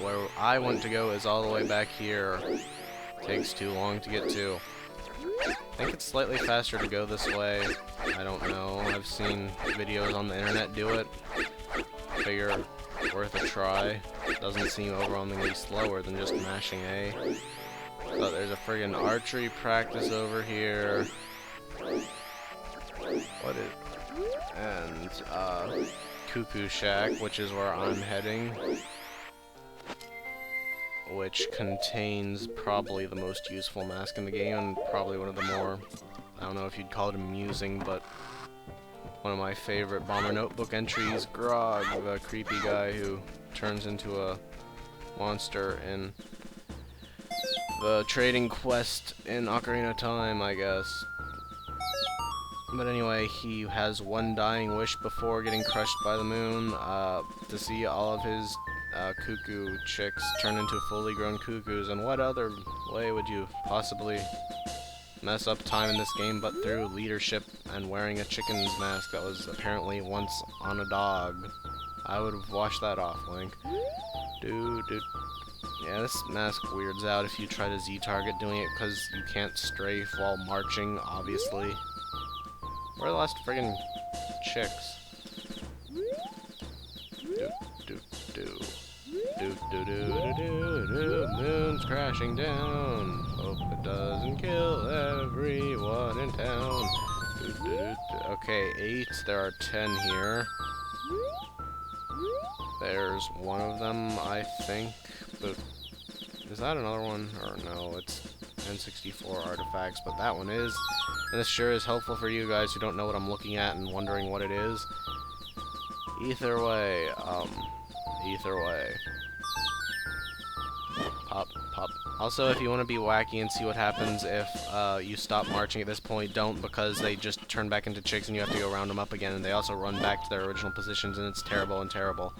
where I want to go is all the way back here. Takes too long to get to. I think it's slightly faster to go this way. I don't know. I've seen videos on the internet do it. Figure worth a try. Doesn't seem overwhelmingly slower than just mashing A. But there's a friggin' archery practice over here. What is... And, Cuckoo Shack, which is where I'm heading. Which contains probably the most useful mask in the game, and probably one of the more, I don't know if you'd call it amusing, but one of my favorite Bomber Notebook entries, Grog, the creepy guy who turns into a monster in the trading quest in Ocarina of Time, I guess. But anyway, he has one dying wish before getting crushed by the moon, to see all of his cuckoo chicks turn into fully grown cuckoos. And what other way would you possibly mess up time in this game but through leadership and wearing a chicken's mask that was apparently once on a dog? I would have washed that off, Link. Dude. Yeah, this mask weirds out if you try to Z-target doing it because you can't strafe while marching, obviously. Where are the last friggin' chicks? Moon's crashing down. Hope it doesn't kill everyone in town. Okay, 8. There are 10 here. There's one of them, I think. But is that another one? Or no, it's N64 artifacts, but that one is. And this sure is helpful for you guys who don't know what I'm looking at and wondering what it is. Either way. Pop. Also, if you want to be wacky and see what happens if you stop marching at this point, don't, because they just turn back into chicks and you have to go round them up again, and they also run back to their original positions, and it's terrible and terrible.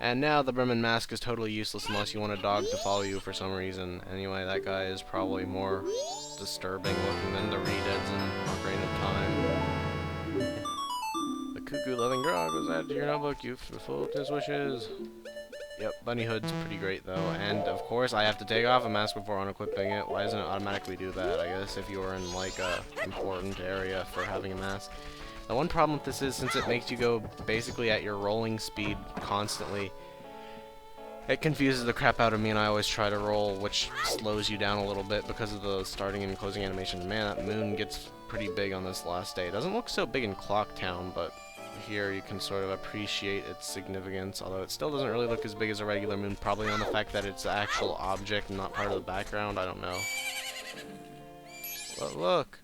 And now the Bremen mask is totally useless unless you want a dog to follow you for some reason. Anyway, that guy is probably more disturbing looking than the Redeads in Ocarina of Time. The cuckoo loving Grog was added to your notebook. You've fulfilled his wishes. Yep, Bunny Hood's pretty great though. And of course I have to take off a mask before unequipping it. Why doesn't it automatically do that? I guess if you were in like a important area for having a mask. The one problem with this is, since it makes you go basically at your rolling speed constantly, it confuses the crap out of me, and I always try to roll, which slows you down a little bit because of the starting and closing animation. Man, that moon gets pretty big on this last day. It doesn't look so big in Clock Town, but here you can sort of appreciate its significance, although it still doesn't really look as big as a regular moon, probably on the fact that it's an actual object and not part of the background. I don't know. But look!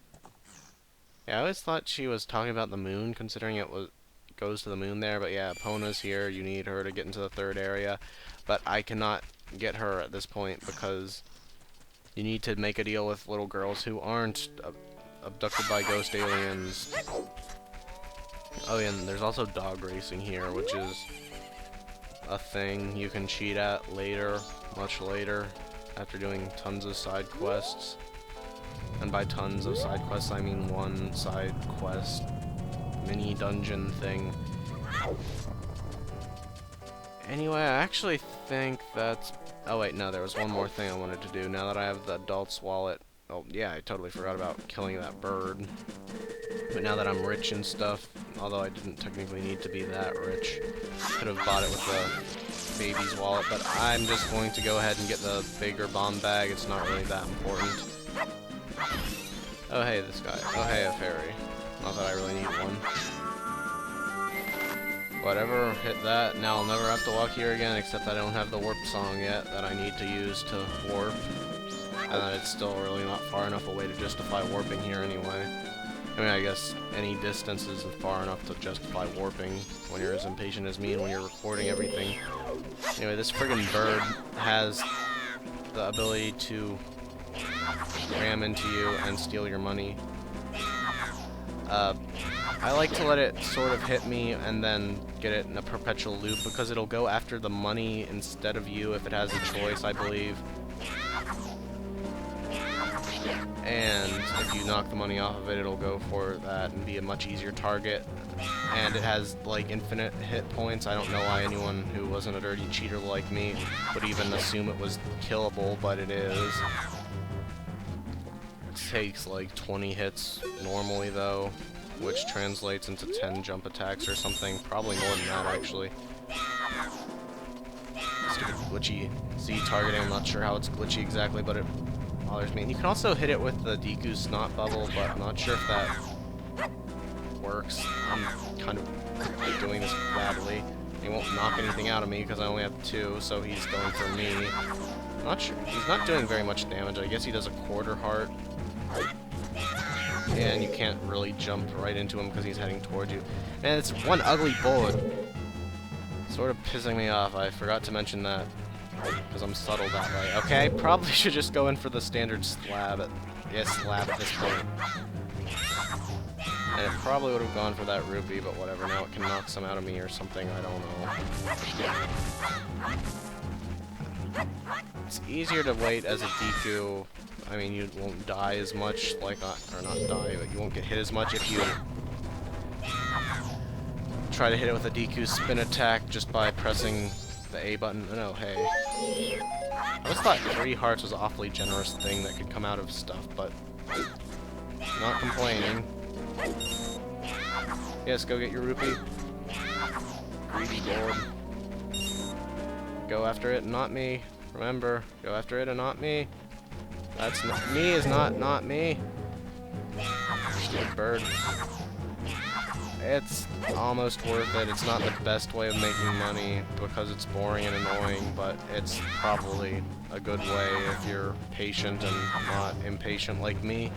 Yeah, I always thought she was talking about the moon, considering it goes to the moon there, but yeah, Epona's here. You need her to get into the third area, but I cannot get her at this point because you need to make a deal with little girls who aren't abducted by ghost aliens. Oh yeah, and there's also dog racing here, which is a thing you can cheat at later, much later, after doing tons of side quests. And by tons of side quests, I mean one side quest mini dungeon thing. Anyway, I actually think that's... Oh wait, no, there was one more thing I wanted to do. Now that I have the adult's wallet... Oh yeah, I totally forgot about killing that bird. But now that I'm rich and stuff, although I didn't technically need to be that rich, could have bought it with the baby's wallet, but I'm just going to go ahead and get the bigger bomb bag. It's not really that important. Oh hey, this guy. Oh hey, a fairy. Not that I really need one. Whatever, hit that. Now I'll never have to walk here again, except I don't have the warp song yet that I need to use to warp. And that it's still really not far enough away to justify warping here anyway. I mean, I guess any distance is far enough to justify warping when you're as impatient as me and when you're recording everything. Anyway, this friggin' bird has the ability to ram into you and steal your money. I like to let it sort of hit me and then get it in a perpetual loop because it'll go after the money instead of you if it has a choice, I believe. and if you knock the money off of it, it'll go for that and be a much easier target. And it has like infinite hit points. I don't know why anyone who wasn't a dirty cheater like me would even assume it was killable, but it is. It takes like 20 hits normally though, which translates into 10 jump attacks or something. Probably more than that actually. Stupid glitchy Z targeting. I'm not sure how it's glitchy exactly, but it bothers me. And you can also hit it with the Deku Snot Bubble, but I'm not sure if that works. I'm kind of doing this badly. He won't knock anything out of me because I only have 2, so he's going for me. I'm not sure. He's not doing very much damage. I guess he does a quarter heart. And you can't really jump right into him because he's heading towards you. Man, it's one ugly bullet. Sort of pissing me off. I forgot to mention that. Because I'm subtle that way. Okay, probably should just go in for the standard slab at this point. And it probably would have gone for that rupee, but whatever. Now it can knock some out of me or something. I don't know. It's easier to wait as a Deku. I mean, you won't die as much, like, or not die, but you won't get hit as much if you try to hit it with a Deku spin attack just by pressing the A button. No, hey. I always thought 3 hearts was an awfully generous thing that could come out of stuff, but not complaining. Yes, go get your rupee. Greedy board. Go after it, not me. Remember, go after it and not me. That's not me is not me. Good bird. It's almost worth it. It's not the best way of making money because it's boring and annoying, but it's probably a good way if you're patient and not impatient like me.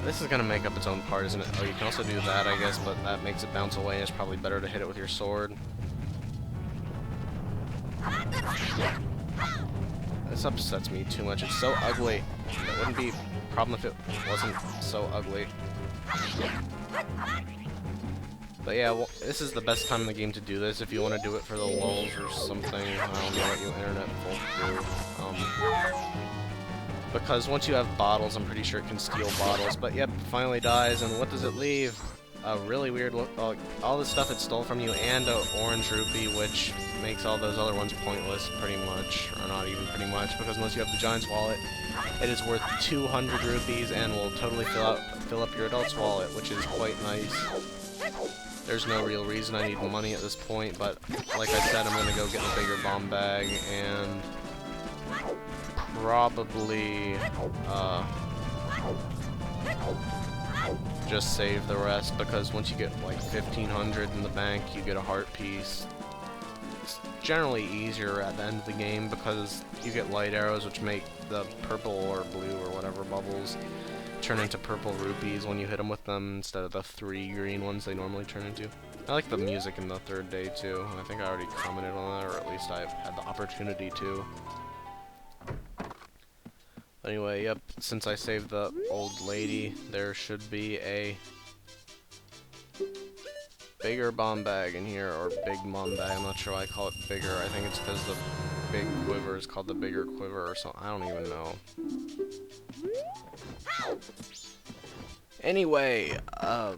This is gonna make up its own part, isn't it? Oh, you can also do that, I guess, but that makes it bounce away, and it's probably better to hit it with your sword. This upsets me too much. It's so ugly. It wouldn't be a problem if it wasn't so ugly. But yeah, well, this is the best time in the game to do this if you want to do it for the lulz or something. I don't know what you internet folk do. Because once you have bottles, I'm pretty sure it can steal bottles. But yep, finally dies, and what does it leave? A really weird look. All the stuff it stole from you and an orange rupee, which makes all those other ones pointless, pretty much. Or not even pretty much, because once you have the Giant's wallet, it is worth 200 rupees and will totally fill up your adult's wallet, which is quite nice. There's no real reason I need money at this point, but like I said, I'm gonna go get the bigger bomb bag and probably just save the rest, because once you get like 1,500 in the bank, you get a heart piece. It's generally easier at the end of the game because you get light arrows, which make the purple or blue or whatever bubbles turn into purple rupees when you hit them with them instead of the 3 green ones they normally turn into. I like the music in the third day too. I think I already commented on that, or at least I've had the opportunity to. Anyway, yep, since I saved the old lady, there should be a bigger bomb bag in here, or big bomb bag. I'm not sure why I call it bigger. I think it's because the big quiver is called the bigger quiver or something. I don't even know. Anyway, I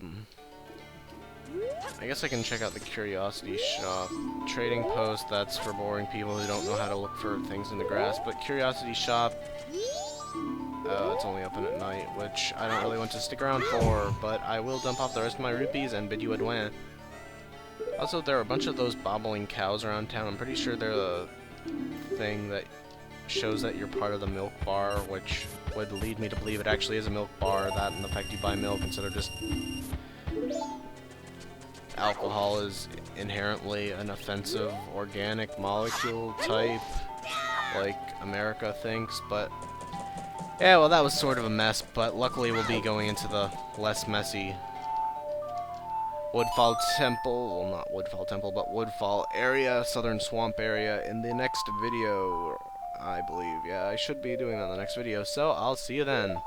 guess I can check out the curiosity shop. Trading post, that's for boring people who don't know how to look for things in the grass, but curiosity shop, it's only open at night, which I don't really want to stick around for, but I will dump off the rest of my rupees and bid you adieu. Also, there are a bunch of those bobbling cows around town. I'm pretty sure they're the thing that shows that you're part of the milk bar, which would lead me to believe it actually is a milk bar, that and the fact you buy milk instead of just alcohol is inherently an offensive organic molecule type, like America thinks, but yeah, well, that was sort of a mess, but luckily we'll be going into the less messy Woodfall Temple, well, not Woodfall Temple, but Woodfall area, Southern Swamp area, in the next video, I believe. Yeah, I should be doing that in the next video, so I'll see you then.